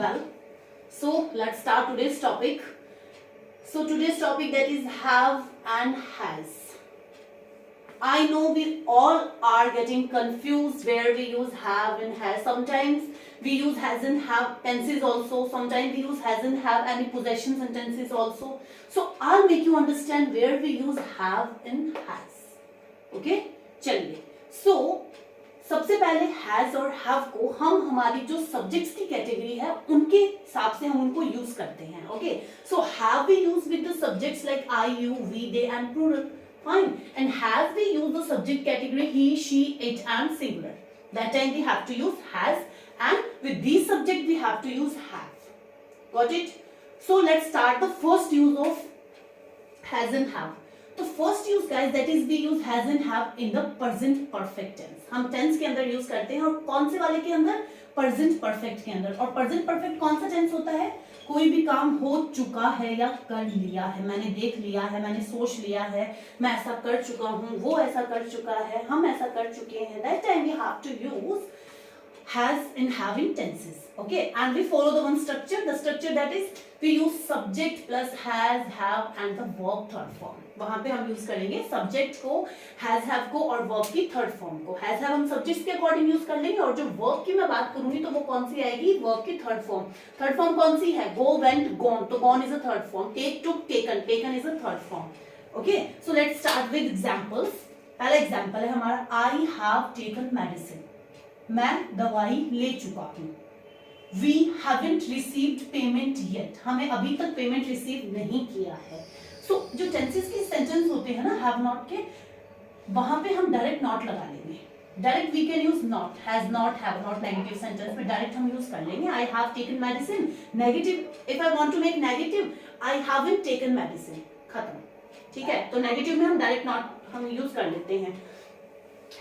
Well, so let's start today's topic. So today's topic that is have and has. I know we all are getting confused where we use have and has. Sometimes we use has and have tenses also. Sometimes we use has and have any possession sentences also. So I'll make you understand where we use have and has. Okay? चलिए. So सबसे पहले has और have को हम हमारी जो subjects की category है उनके हिसाब से हम उनको यूज करते हैं. Okay, so have we use with the subjects like I, you, we, they and plural. Fine. And has we use the subject category he, she, it and singular. That time we have to use has, and with these subject we have to use have. Got it? So let's start the first use of has and have. The first use guys that is we use has and have in the present perfect tense. हम tense के अंदर use करते हैं और कौन से वाले के अंदर? Present perfect के अंदर. और present perfect कौन सा tense होता है? कोई भी काम हो चुका है या कर लिया है, मैंने देख लिया है, मैंने सोच लिया है, मैं ऐसा कर चुका हूँ, वो ऐसा कर चुका है, हम ऐसा कर चुके हैं. That time we have to use has and have in tenses. Okay, and we follow the one structure. The structure that is we use subject plus has, have and the verb third form. वहां पे हम use करेंगे subject को, has, have को और verb की third form को. has, have हम सब्जेक्ट के अकॉर्डिंग यूज कर लेंगे और जो verb की मैं बात करूंगी तो वो कौन सी आएगी? verb की थर्ड फॉर्म. थर्ड फॉर्म कौन सी है? go, went, gone. तो gone is a third form. take, took, taken. taken is a third form. Okay, so let's start with examples. पहला एग्जाम्पल है हमारा I have taken medicine. मैं दवाई ले चुका हूँ. We haven't received payment yet. हमें अभी तक पेमेंट रिसीव नहीं किया है. So, जो टेंसेस के सेंटेंस होते हैं ना have not के, वहां पे हम डायरेक्ट नॉट लगा लेंगे. Direct we can use not, has not, have not negative sentence में डायरेक्ट हम यूज कर लेंगे. I have taken medicine. नेगेटिव, if I want to make negative, I haven't taken medicine. खत्म. ठीक है, तो नेगेटिव में हम डायरेक्ट नॉट हम यूज कर लेते हैं.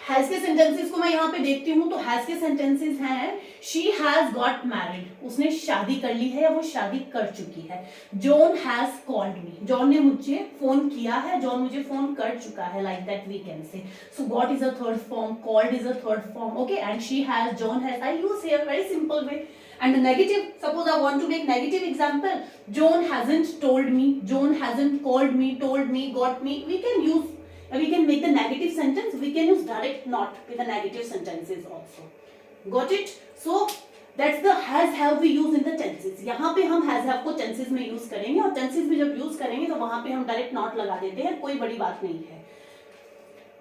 हैज के सेंटेंसेस को मैं यहाँ पे देखती हूँ तो हैज के सेंटेंसेस हैं शी हैज गॉट मैरिड, उसने शादी कर ली है या वो शादी कर चुकी है. John has called me, John ने मुझे फोन किया है, जॉन मुझे फोन कर चुका है. Like that we can say. So got is a third form, called is a third form. Okay, and she has, John has. I use here very simple way. And the negative, suppose I want to make negative example, John hasn't told me, John hasn't called me, told me, got me. We can make the negative sentence. We can use direct not with the negative sentences also. Got it? So that's the has, have we use in the tenses. यहाँ पे हम has, have को tenses में use करेंगे और tenses में जब use करेंगे तो वहां पे हम direct not लगा देते हैं. कोई बड़ी बात नहीं है.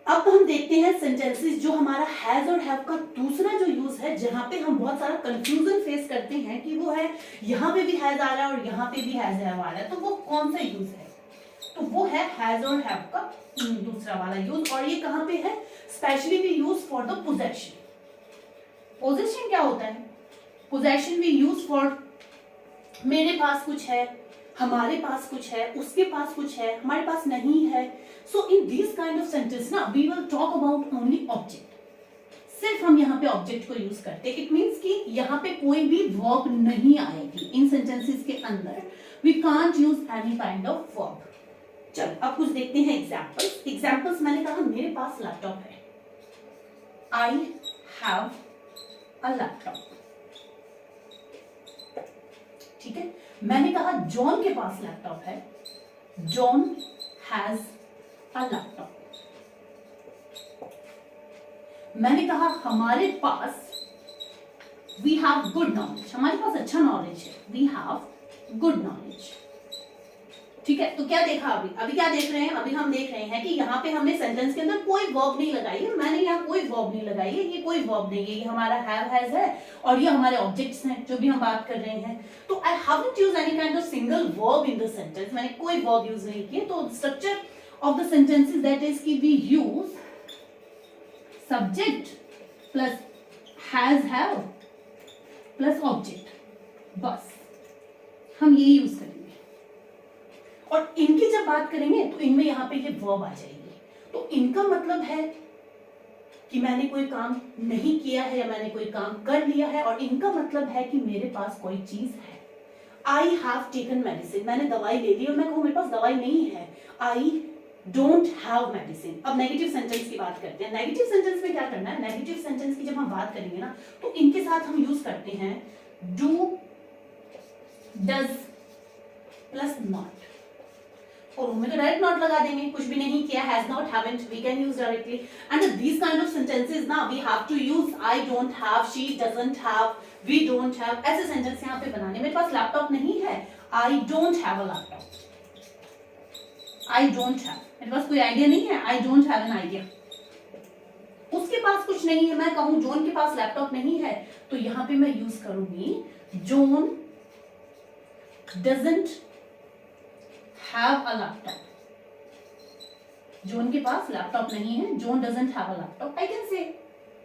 अब हम देखते हैं सेंटेंसेस जो हमारा हैज और हैव का दूसरा जो यूज है, जहां पे हम बहुत सारा कंफ्यूजन फेस करते हैं कि वो है यहाँ पे भी हैज आ रहा है और यहाँ पे भी हैज हैव आ रहा है. तो वो कौन सा यूज है? तो वो है हैज और हैव का दूसरा वाला यूज. और ये कहाँ पे है? Specially we use for the possession. Possession क्या होता है? पोजेशन वी यूज फॉर मेरे पास कुछ है, हमारे पास कुछ है, उसके पास कुछ है, हमारे पास नहीं है. So in this kind of sentence ना we will talk about only object. सिर्फ हम यहाँ पे ऑब्जेक्ट को यूज करते हैं. इट मीन्स कि यहाँ पे कोई भी वर्ब नहीं आएगी इन सेंटेंसेस के अंदर. We can't use any kind of verb. चलो अब कुछ देखते हैं एग्जाम्पल्स. एग्जाम्पल्स मैंने कहा मेरे पास लैपटॉप है. I have a laptop. ठीक है. मैंने कहा जॉन के पास लैपटॉप है. John has a laptop. मैंने कहा हमारे पास, वी हैव गुड नॉलेज, हमारे पास अच्छा नॉलेज है. We have good knowledge. ठीक है. तो क्या देखा अभी क्या देख रहे हैं? अभी हम देख रहे हैं कि यहाँ पे हमने सेंटेंस के अंदर कोई वर्ब नहीं लगाई है. मैंने यहाँ कोई वर्ब नहीं लगाई है. ये कोई वर्ब नहीं है. ये हमारा हैव, हैज है और ये हमारे ऑब्जेक्ट्स हैं जो भी हम बात कर रहे हैं. तो I haven't used any kind of single verb in the sentence. मैंने कोई वर्ब यूज नहीं किए. तो structure of the sentences that is कि we use subject plus has, have plus object. बस हम ये यूज करेंगे. और इनकी जब बात करेंगे तो इनमें यहाँ पे ये वर्ब आ जाएगी. तो इनका मतलब है कि मैंने कोई काम नहीं किया है या मैंने कोई काम कर लिया है. और इनका मतलब है कि मेरे पास कोई चीज है. I have taken medicine. मैंने दवाई ले ली और मैं कहूँ मेरे पास दवाई नहीं है. I don't have medicine. अब नेगेटिव सेंटेंस की बात करते हैं. नेगेटिव सेंटेंस में क्या करना है? नेगेटिव सेंटेंस की जब हम बात करेंगे ना तो इनके साथ हम यूज करते हैं डू डज प्लस नॉट, और में तो डायरेक्ट नॉट लगा देंगे, कुछ भी नहीं किया, has not, haven't, we can use directly. And this kind of sentences ना we have to use I don't have, she doesn't have, we don't have, ऐसे सेंटेंस यहाँ पे बनाने. मेरे पास लैपटॉप नहीं है, I don't have a laptop. I don't have, मेरे पास कोई आइडिया नहीं है, I don't have an idea. उसके पास कुछ नहीं है, मैं कहूं जॉन के पास लैपटॉप नहीं है, तो यहां पे मैं यूज करूंगी John doesn't have a laptop. John के पास लैपटॉप नहीं है, John doesn't have a laptop. I can say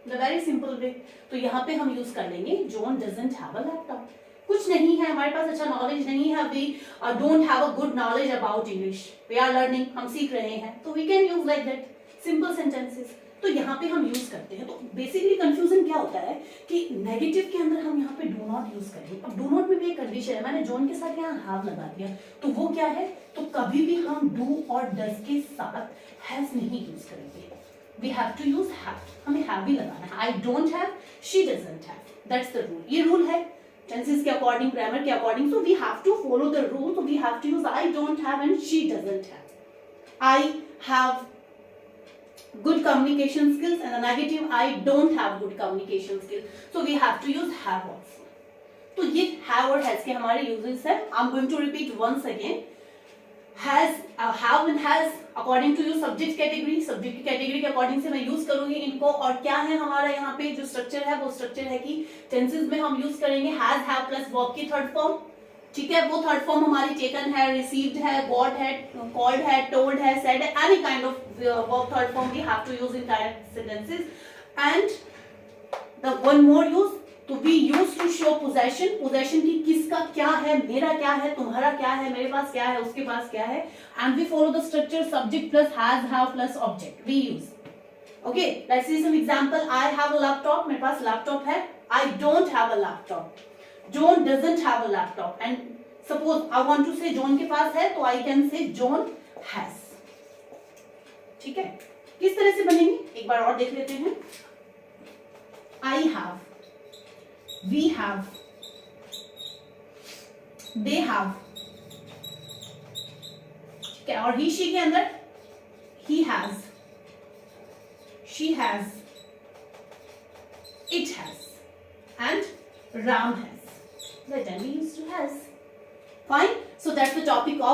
the very simple way. तो यहाँ पे हम यूज कर लेंगे John doesn't have a laptop. कुछ नहीं है, हमारे पास अच्छा नॉलेज नहीं है, we don't have a good knowledge about English, we are learning, हम सीख रहे हैं, तो we can use like that simple sentences. तो यहाँ पे हम यूज करते हैं. तो बेसिकली कंफ्यूजन क्या होता है कि नेगेटिव के अंदर हम यहाँ पे डू नॉट यूज करेंगे. अब डू नॉट में भी एक कंडीशन है, मैंने जॉन के साथ यहाँ हैव लगा दिया, तो वो क्या है, तो कभी भी हम डू और डज के साथ हैज नहीं यूज करेंगे. We have to use have, हमें हैव ही लगाना है. I don't have, she doesn't have, that's the rule. ये रूल है टेंसेस के अकॉर्डिंग, ग्रामर के according. So we have to follow the rule. So we have to use I don't have and she doesn't have. I have good communication skills, and the negative I don't have good communication skills. So we have to use have also. तो ये have और has के हमारे uses है. I'm going to repeat once again. Has, have and has according to your subject category. Subject की category के according से मैं use करूंगी इनको. और क्या है हमारा यहाँ पे जो structure है, वो structure है कि tenses में हम use करेंगे has, have plus verb की third form. ठीक है, वो थर्ड फॉर्म हमारी टेकन है, रिसीव्ड है, गॉट है, कॉल्ड है, टोल्ड है, सेड है, any kind of verb third form we have to use in direct sentences. And the one more use, तो we use to show possession. Possession की किसका क्या है, मेरा क्या है, तुम्हारा क्या है, मेरे पास क्या है, उसके पास क्या है. And we follow the structure subject plus has, have plus object we use. Okay, let's see some example. I have a laptop, मेरे पास लैपटॉप है. I don't have a laptop. John doesn't have a laptop. And suppose I want to say John के पास है, तो I can say John has. ठीक है, किस तरह से बनेंगे एक बार और देख लेते हैं. I have, we have, they have. ठीक है, और he she के अंदर he has, she has, it has, and Ram has. That time we used to has. Fine. So that's the topic of